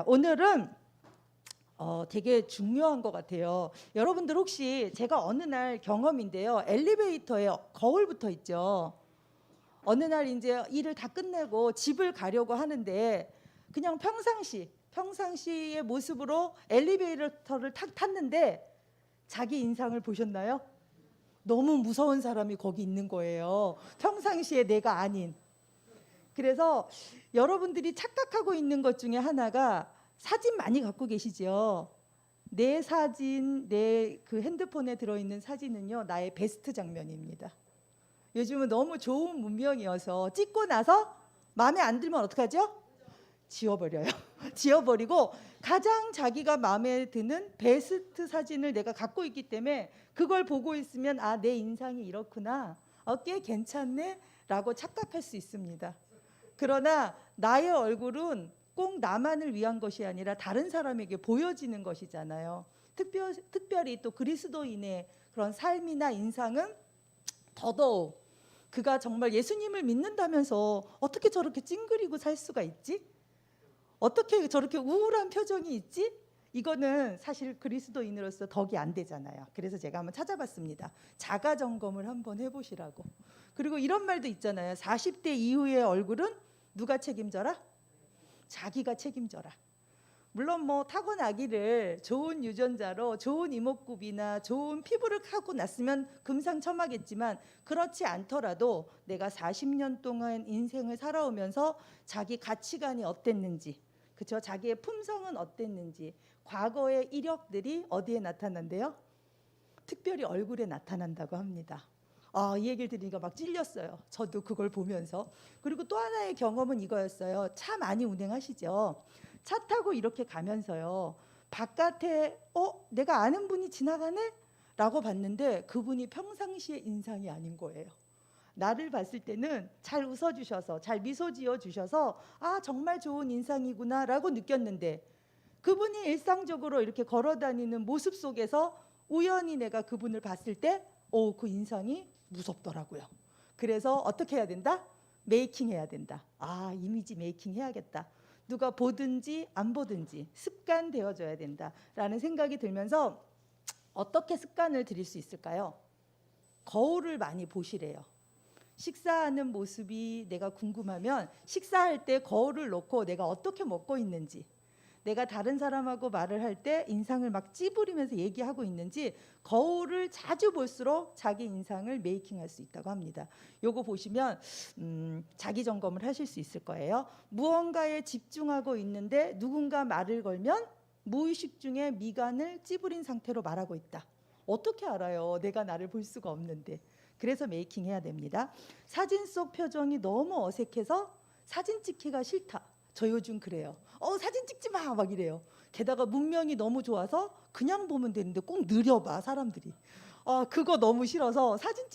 오늘은 되게 중요한 것 같아요. 여러분들 혹시 제가 어느 날 경험인데요. 엘리베이터에 거울 붙어 있죠. 어느 날 이제 일을 다 끝내고 집을 가려고 하는데 그냥 평상시의 모습으로 엘리베이터를 탁 탔는데 자기 인상을 보셨나요? 너무 무서운 사람이 거기 있는 거예요. 평상시에 내가 아닌. 그래서 여러분들이 착각하고 있는 것 중에 하나가 사진 많이 갖고 계시죠? 내 사진, 내 그 핸드폰에 들어있는 사진은요, 나의 베스트 장면입니다. 요즘은 너무 좋은 문명이어서 찍고 나서 마음에 안 들면 어떡하죠? 지워버려요. 지워버리고 가장 자기가 마음에 드는 베스트 사진을 내가 갖고 있기 때문에 그걸 보고 있으면 아, 내 인상이 이렇구나. 꽤 괜찮네. 라고 착각할 수 있습니다. 그러나 나의 얼굴은 꼭 나만을 위한 것이 아니라 다른 사람에게 보여지는 것이잖아요. 특별히 또 그리스도인의 그런 삶이나 인상은 더더욱 그가 정말 예수님을 믿는다면서 어떻게 저렇게 찡그리고 살 수가 있지? 어떻게 저렇게 우울한 표정이 있지? 이거는 사실 그리스도인으로서 덕이 안 되잖아요. 그래서 제가 한번 찾아봤습니다. 자가 점검을 한번 해보시라고. 그리고 이런 말도 있잖아요. 40대 이후의 얼굴은 누가 책임져라? 자기가 책임져라. 물론 뭐 타고나기를 좋은 유전자로 좋은 이목구비나 좋은 피부를 하고 났으면 금상첨화겠지만 그렇지 않더라도 내가 40년 동안 인생을 살아오면서 자기 가치관이 어땠는지, 그렇죠? 자기의 품성은 어땠는지, 과거의 이력들이 어디에 나타난대요? 특별히 얼굴에 나타난다고 합니다. 이 얘기를 들으니까 막 찔렸어요. 저도 그걸 보면서. 그리고 또 하나의 경험은 이거였어요. 차 많이 운행하시죠? 차 타고 이렇게 가면서요. 바깥에 내가 아는 분이 지나가네? 라고 봤는데 그분이 평상시의 인상이 아닌 거예요. 나를 봤을 때는 잘 웃어주셔서 잘 미소 지어주셔서 아 정말 좋은 인상이구나 라고 느꼈는데 그분이 일상적으로 이렇게 걸어다니는 모습 속에서 우연히 내가 그분을 봤을 때 그 인상이 무섭더라고요. 그래서 어떻게 해야 된다? 메이킹 해야 된다. 이미지 메이킹 해야겠다. 누가 보든지 안 보든지 습관 되어줘야 된다라는 생각이 들면서 어떻게 습관을 들일 수 있을까요? 거울을 많이 보시래요. 식사하는 모습이 내가 궁금하면 식사할 때 거울을 놓고 내가 어떻게 먹고 있는지, 내가 다른 사람하고 말을 할 때 인상을 막 찌부리면서 얘기하고 있는지 거울을 자주 볼수록 자기 인상을 메이킹할 수 있다고 합니다. 요거 보시면 자기 점검을 하실 수 있을 거예요. 무언가에 집중하고 있는데 누군가 말을 걸면 무의식 중에 미간을 찌부린 상태로 말하고 있다. 어떻게 알아요? 내가 나를 볼 수가 없는데. 그래서 메이킹 해야 됩니다. 사진 속 표정이 너무 어색해서 사진 찍기가 싫다. 저 요즘 그래요. 사진 찍지 마! 막 이래요. 게다가 문명이 너무 좋아서 그냥 보면 되는데 꼭 느려봐 사람들이. 그거 너무 싫어서 사진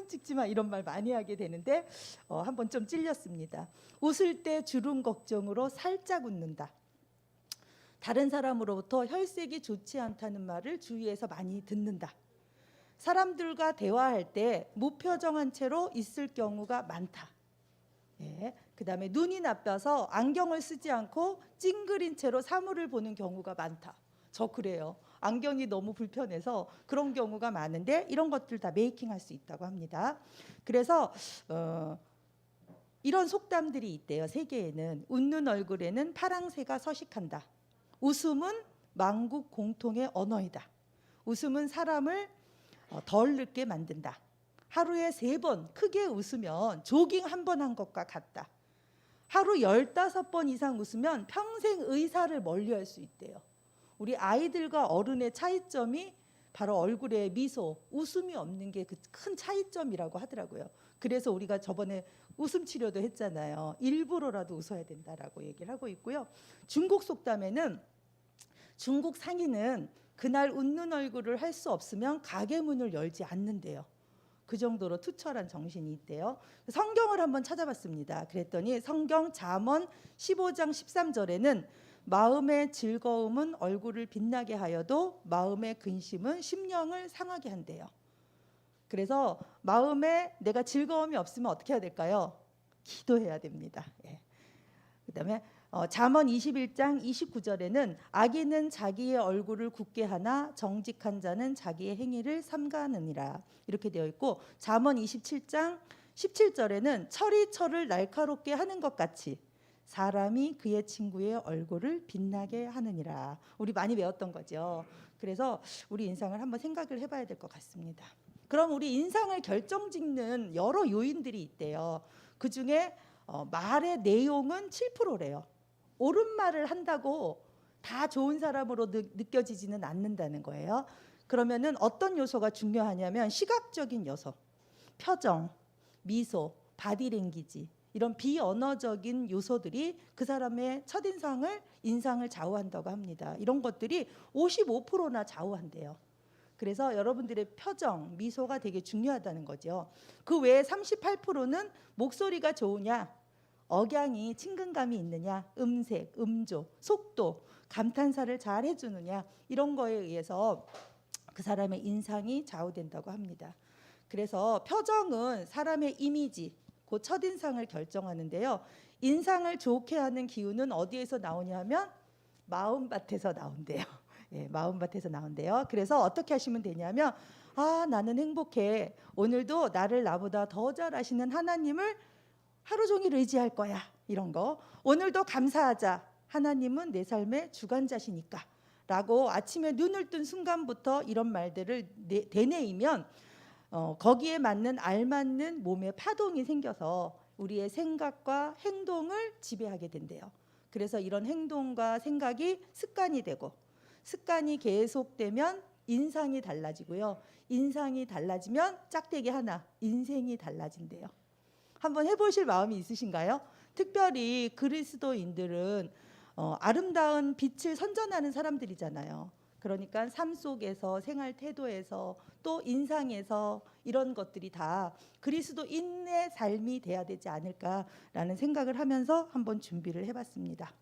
찍지 마 이런 말 많이 하게 되는데 한번 좀 찔렸습니다. 웃을 때 주름 걱정으로 살짝 웃는다. 다른 사람으로부터 혈색이 좋지 않다는 말을 주위에서 많이 듣는다. 사람들과 대화할 때 무표정한 채로 있을 경우가 많다. 그 다음에 눈이 나빠서 안경을 쓰지 않고 찡그린 채로 사물을 보는 경우가 많다. 저 그래요. 안경이 너무 불편해서 그런 경우가 많은데 이런 것들 다 메이킹할 수 있다고 합니다. 그래서 이런 속담들이 있대요. 세계에는 웃는 얼굴에는 파랑새가 서식한다. 웃음은 만국 공통의 언어이다. 웃음은 사람을 덜 늙게 만든다. 하루에 3번 크게 웃으면 조깅 1번 한 것과 같다. 하루 15번 이상 웃으면 평생 의사를 멀리할 수 있대요. 우리 아이들과 어른의 차이점이 바로 얼굴에 미소, 웃음이 없는 게 그 큰 차이점이라고 하더라고요. 그래서 우리가 저번에 웃음 치료도 했잖아요. 일부러라도 웃어야 된다라고 얘기를 하고 있고요. 중국 속담에는 중국 상인은 그날 웃는 얼굴을 할 수 없으면 가게 문을 열지 않는데요. 그 정도로 투철한 정신이 있대요. 성경을 한번 찾아봤습니다. 그랬더니 성경 잠언 15장 13절에는 마음의 즐거움은 얼굴을 빛나게 하여도 마음의 근심은 심령을 상하게 한대요. 그래서 마음에 내가 즐거움이 없으면 어떻게 해야 될까요? 기도해야 됩니다. 그다음에 잠언 21장 29절에는 악인은 자기의 얼굴을 굳게 하나 정직한 자는 자기의 행위를 삼가느니라 이렇게 되어 있고, 잠언 27장 17절에는 철이 철을 날카롭게 하는 것 같이 사람이 그의 친구의 얼굴을 빛나게 하느니라. 우리 많이 외웠던 거죠. 그래서 우리 인상을 한번 생각을 해봐야 될 것 같습니다. 그럼 우리 인상을 결정짓는 여러 요인들이 있대요. 그 중에 말의 내용은 7%래요. 옳은 말을 한다고 다 좋은 사람으로 느껴지지는 않는다는 거예요. 그러면은 어떤 요소가 중요하냐면 시각적인 요소, 표정, 미소, 바디랭귀지, 이런 비언어적인 요소들이 그 사람의 인상을 좌우한다고 합니다. 이런 것들이 55%나 좌우한대요. 그래서 여러분들의 표정, 미소가 되게 중요하다는 거죠. 그 외에 38%는 목소리가 좋으냐, 억양이 친근감이 있느냐, 음색, 음조, 속도, 감탄사를 잘 해주느냐, 이런 거에 의해서 그 사람의 인상이 좌우된다고 합니다. 그래서 표정은 사람의 이미지, 그 첫인상을 결정하는데요. 인상을 좋게 하는 기운은 어디에서 나오냐 하면 마음밭에서 나온대요. 예, 마음밭에서 나온대요. 그래서 어떻게 하시면 되냐면, 나는 행복해. 오늘도 나를 나보다 더 잘하시는 하나님을 하루 종일 의지할 거야. 이런 거. 오늘도 감사하자. 하나님은 내 삶의 주관자시니까. 라고 아침에 눈을 뜬 순간부터 이런 말들을 되뇌이면 거기에 맞는 알맞는 몸의 파동이 생겨서 우리의 생각과 행동을 지배하게 된대요. 그래서 이런 행동과 생각이 습관이 되고, 습관이 계속되면 인상이 달라지고요. 인상이 달라지면 짝대기 하나, 인생이 달라진대요. 한번 해보실 마음이 있으신가요? 특별히 그리스도인들은 아름다운 빛을 선전하는 사람들이잖아요. 그러니까 삶 속에서, 생활 태도에서, 또 인상에서 이런 것들이 다 그리스도인의 삶이 돼야 되지 않을까라는 생각을 하면서 한번 준비를 해봤습니다.